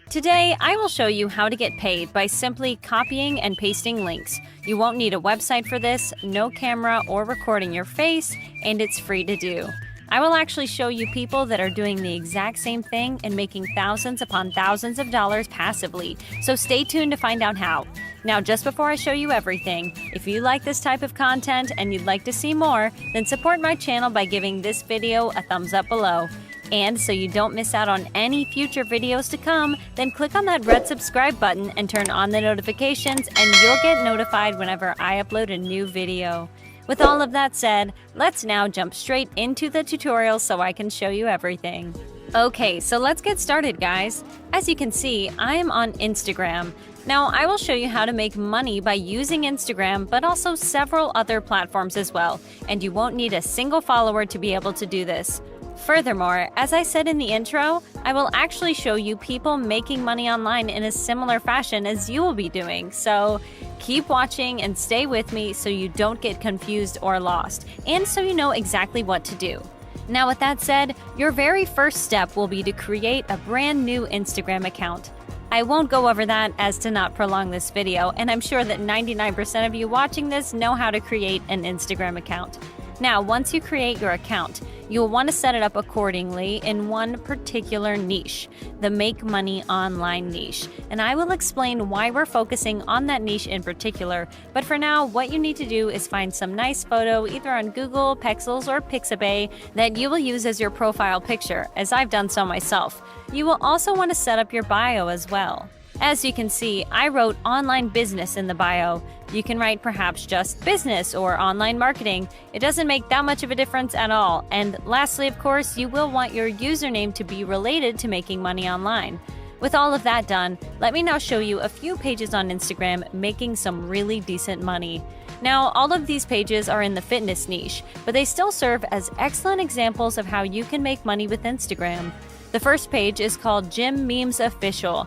Today, I will show you how to get paid by simply copying and pasting links. You won't need a website for this, no camera or recording your face, and it's free to do. I will actually show you people that are doing the exact same thing and making thousands upon thousands of dollars passively, so stay tuned to find out how. Now, just before I show you everything, if you like this type of content and you'd like to see more, then support my channel by giving this video a thumbs up below. And so you don't miss out on any future videos to come, then click on that red subscribe button and turn on the notifications and you'll get notified whenever I upload a new video. With all of that said, let's now jump straight into the tutorial so I can show you everything. Okay, so let's get started, guys. As you can see, I am on Instagram. Now, I will show you how to make money by using Instagram, but also several other platforms as well, and you won't need a single follower to be able to do this. Furthermore, as I said in the intro, I will actually show you people making money online in a similar fashion as you will be doing. So keep watching and stay with me so you don't get confused or lost, and so you know exactly what to do. Now, with that said, your very first step will be to create a brand new Instagram account. I won't go over that as to not prolong this video, and I'm sure that 99% of you watching this know how to create an Instagram account. Now, once you create your account, you'll want to set it up accordingly in one particular niche, the Make Money Online niche. And I will explain why we're focusing on that niche in particular. But for now, what you need to do is find some nice photo either on Google, Pexels, or Pixabay that you will use as your profile picture, as I've done so myself. You will also want to set up your bio as well. As you can see, I wrote online business in the bio. You can write perhaps just business or online marketing. It doesn't make that much of a difference at all. And lastly, of course, you will want your username to be related to making money online. With all of that done, let me now show you a few pages on Instagram making some really decent money. Now, all of these pages are in the fitness niche, but they still serve as excellent examples of how you can make money with Instagram. The first page is called Gym Memes Official.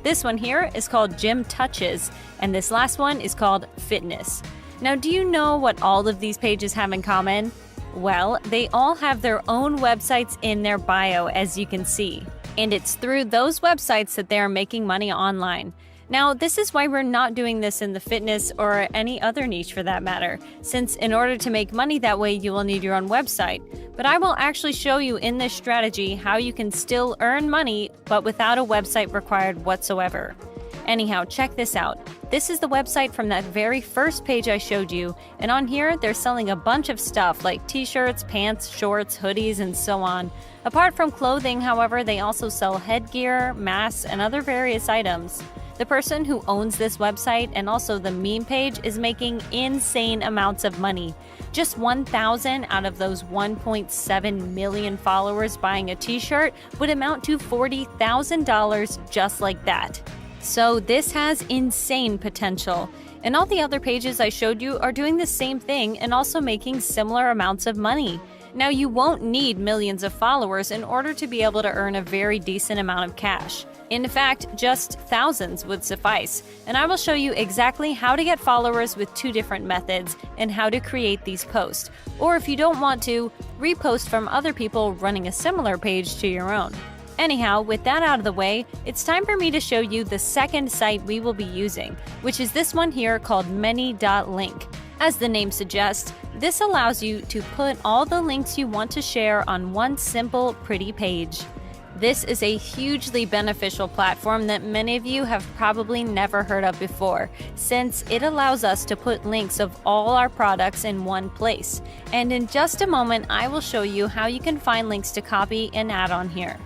This one here is called Gym Touches, and this last one is called Fitness. Now, do you know what all of these pages have in common? Well, they all have their own websites in their bio, as you can see. And it's through those websites that they are making money online. Now, this is why we're not doing this in the fitness or any other niche for that matter, since in order to make money that way, you will need your own website. But I will actually show you in this strategy how you can still earn money, but without a website required whatsoever. Anyhow, check this out. This is the website from that very first page I showed you, and on here, they're selling a bunch of stuff like t-shirts, pants, shorts, hoodies, and so on. Apart from clothing, however, they also sell headgear, masks, and other various items. The person who owns this website and also the meme page is making insane amounts of money. Just 1,000 out of those 1.7 million followers buying a t-shirt would amount to $40,000 just like that. So this has insane potential. And all the other pages I showed you are doing the same thing and also making similar amounts of money. Now, you won't need millions of followers in order to be able to earn a very decent amount of cash. In fact, just thousands would suffice, and I will show you exactly how to get followers with two different methods and how to create these posts. Or if you don't want to, repost from other people running a similar page to your own. Anyhow, with that out of the way, it's time for me to show you the second site we will be using, which is this one here called Many.link. As the name suggests, this allows you to put all the links you want to share on one simple, pretty page. This is a hugely beneficial platform that many of you have probably never heard of before, since it allows us to put links of all our products in one place. And in just a moment, I will show you how you can find links to copy and add on here.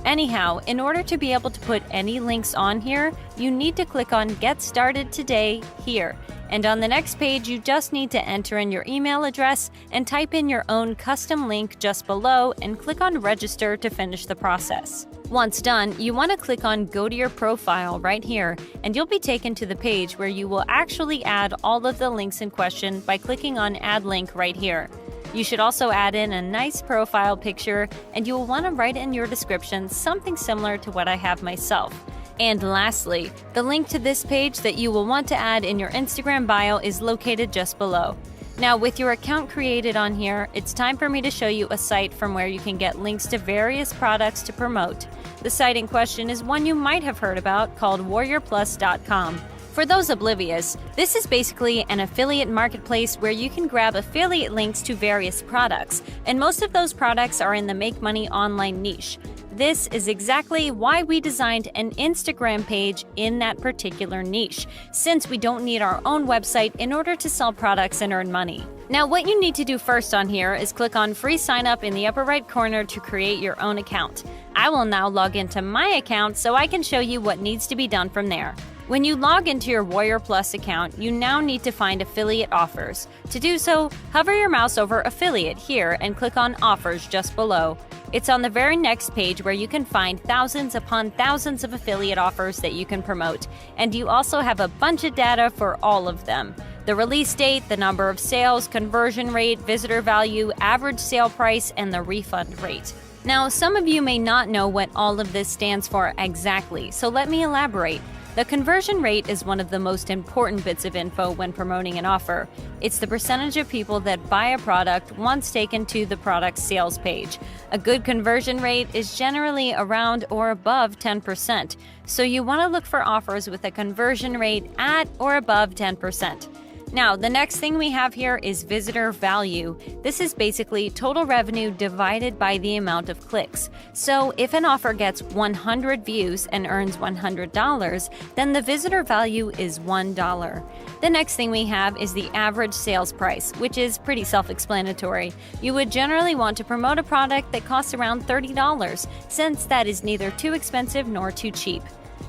Anyhow, in order to be able to put any links on here, you need to click on Get Started Today here. And on the next page, you just need to enter in your email address and type in your own custom link just below and click on Register to finish the process. Once done, you want to click on Go to Your Profile right here, and you'll be taken to the page where you will actually add all of the links in question by clicking on Add Link right here. You should also add in a nice profile picture, and you will want to write in your description something similar to what I have myself. And lastly, the link to this page that you will want to add in your Instagram bio is located just below. Now, with your account created on here, it's time for me to show you a site from where you can get links to various products to promote. The site in question is one you might have heard about called warriorplus.com. For those oblivious, this is basically an affiliate marketplace where you can grab affiliate links to various products, and most of those products are in the make money online niche. This is exactly why we designed an Instagram page in that particular niche, since we don't need our own website in order to sell products and earn money. Now, what you need to do first on here is click on Free Sign Up in the upper right corner to create your own account. I will now log into my account so I can show you what needs to be done from there. When you log into your Warrior Plus account, you now need to find affiliate offers. To do so, hover your mouse over Affiliate here and click on Offers just below. It's on the very next page where you can find thousands upon thousands of affiliate offers that you can promote, and you also have a bunch of data for all of them. The release date, the number of sales, conversion rate, visitor value, average sale price, and the refund rate. Now, some of you may not know what all of this stands for exactly, so let me elaborate. The conversion rate is one of the most important bits of info when promoting an offer. It's the percentage of people that buy a product once taken to the product's sales page. A good conversion rate is generally around or above 10%, so you want to look for offers with a conversion rate at or above 10%. Now, the next thing we have here is visitor value. This is basically total revenue divided by the amount of clicks. So if an offer gets 100 views and earns $100, then the visitor value is $1. The next thing we have is the average sales price, which is pretty self-explanatory. You would generally want to promote a product that costs around $30, since that is neither too expensive nor too cheap.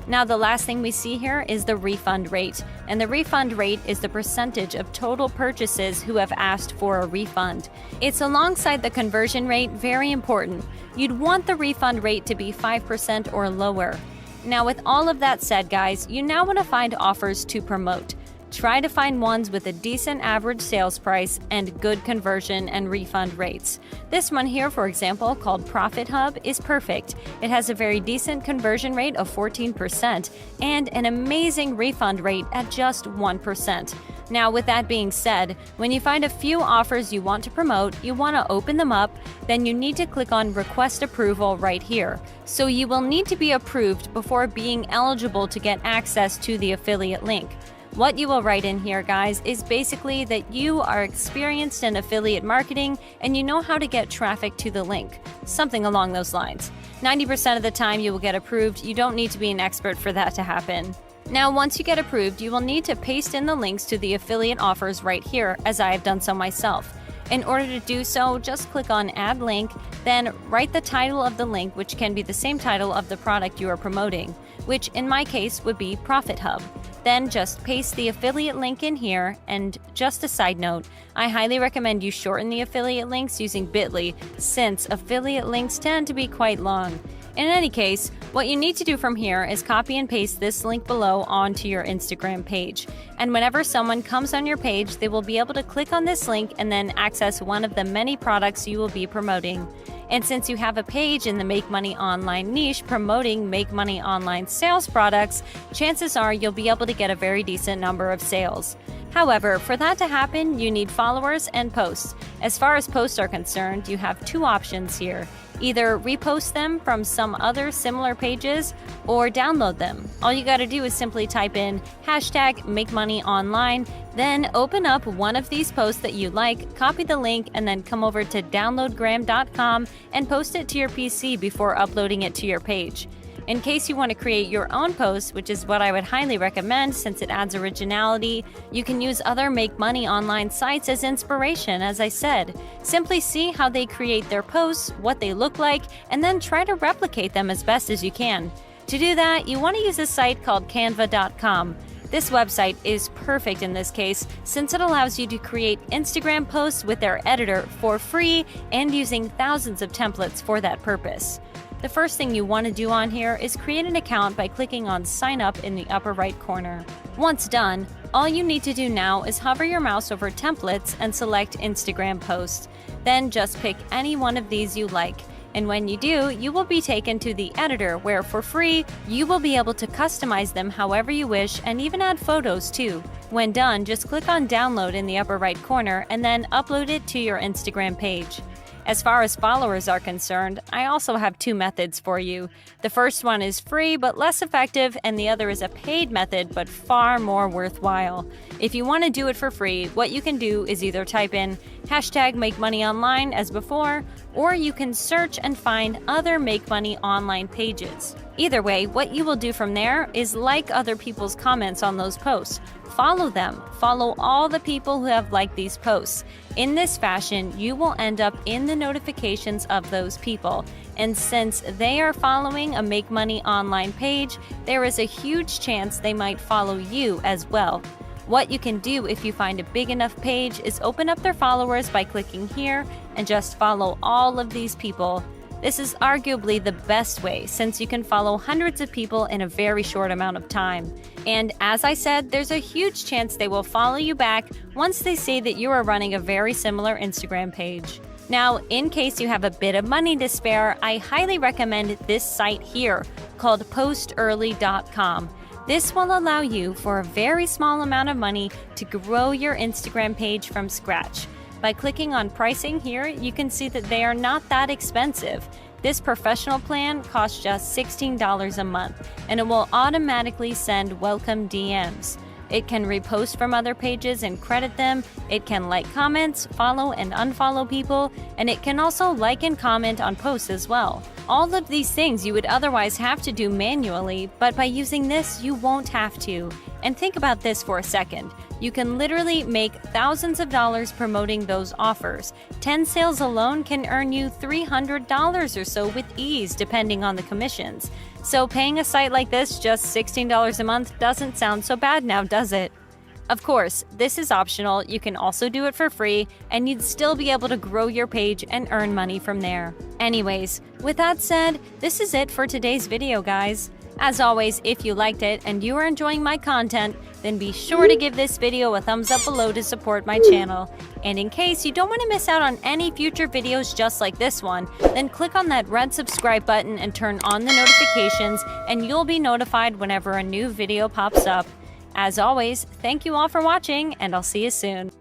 Now, the last thing we see here is the refund rate, and the refund rate is the percentage of total purchases who have asked for a refund. It's alongside the conversion rate very important. You'd want the refund rate to be 5% or lower. Now, with all of that said, guys, you now want to find offers to promote. Try to find ones with a decent average sales price and good conversion and refund rates. This one here, for example, called Profit Hub, is perfect. It has a very decent conversion rate of 14% and an amazing refund rate at just 1%. Now, with that being said, when you find a few offers you want to promote, you want to open them up, then you need to click on Request Approval right here. So you will need to be approved before being eligible to get access to the affiliate link. What you will write in here, guys, is basically that you are experienced in affiliate marketing and you know how to get traffic to the link. Something along those lines. 90% of the time you will get approved. You don't need to be an expert for that to happen. Now, once you get approved, you will need to paste in the links to the affiliate offers right here, as I have done so myself. In order to do so, just click on Add Link, then write the title of the link, which can be the same title of the product you are promoting, which in my case would be Profit Hub. Then just paste the affiliate link in here, and just a side note, I highly recommend you shorten the affiliate links using bit.ly, since affiliate links tend to be quite long. In any case, what you need to do from here is copy and paste this link below onto your Instagram page. And whenever someone comes on your page, they will be able to click on this link and then access one of the many products you will be promoting. And since you have a page in the Make Money Online niche promoting Make Money Online sales products, chances are you'll be able to get a very decent number of sales. However, for that to happen, you need followers and posts. As far as posts are concerned, you have two options here. Either repost them from some other similar pages or download them. All you gotta do is simply type in #MakeMoneyOnline, then open up one of these posts that you like, copy the link, and then come over to downloadgram.com and post it to your PC before uploading it to your page. In case you want to create your own posts, which is what I would highly recommend since it adds originality, you can use other Make Money Online sites as inspiration, as I said. Simply see how they create their posts, what they look like, and then try to replicate them as best as you can. To do that, you want to use a site called canva.com. This website is perfect in this case since it allows you to create Instagram posts with their editor for free and using thousands of templates for that purpose. The first thing you want to do on here is create an account by clicking on Sign Up in the upper right corner. Once done, all you need to do now is hover your mouse over Templates and select Instagram Posts. Then just pick any one of these you like. And when you do, you will be taken to the editor where for free, you will be able to customize them however you wish and even add photos too. When done, just click on download in the upper right corner and then upload it to your Instagram page. As far as followers are concerned, I also have two methods for you. The first one is free but less effective, and the other is a paid method but far more worthwhile. If you want to do it for free, what you can do is either type in #MakeMoneyOnline as before, or you can search and find other Make Money Online pages. Either way, what you will do from there is like other people's comments on those posts. Follow them. Follow all the people who have liked these posts. In this fashion, you will end up in the notifications of those people. And since they are following a Make Money Online page, there is a huge chance they might follow you as well. What you can do if you find a big enough page is open up their followers by clicking here and just follow all of these people. This is arguably the best way since you can follow hundreds of people in a very short amount of time. And as I said, there's a huge chance they will follow you back once they see that you are running a very similar Instagram page. Now, in case you have a bit of money to spare, I highly recommend this site here called postearly.com. This will allow you, for a very small amount of money, to grow your Instagram page from scratch. By clicking on pricing here, you can see that they are not that expensive. This professional plan costs just $16 a month, and it will automatically send welcome DMs. It can repost from other pages and credit them, it can like comments, follow and unfollow people, and it can also like and comment on posts as well. All of these things you would otherwise have to do manually, but by using this, you won't have to. And think about this for a second. You can literally make thousands of dollars promoting those offers. 10 sales alone can earn you $300 or so with ease, depending on the commissions. So paying a site like this just $16 a month doesn't sound so bad now, does it? Of course, this is optional. You can also do it for free, and you'd still be able to grow your page and earn money from there. Anyways, with that said, this is it for today's video, guys. As always, if you liked it and you are enjoying my content, then be sure to give this video a thumbs up below to support my channel. And in case you don't want to miss out on any future videos just like this one, then click on that red subscribe button and turn on the notifications, and you'll be notified whenever a new video pops up. As always, thank you all for watching, and I'll see you soon.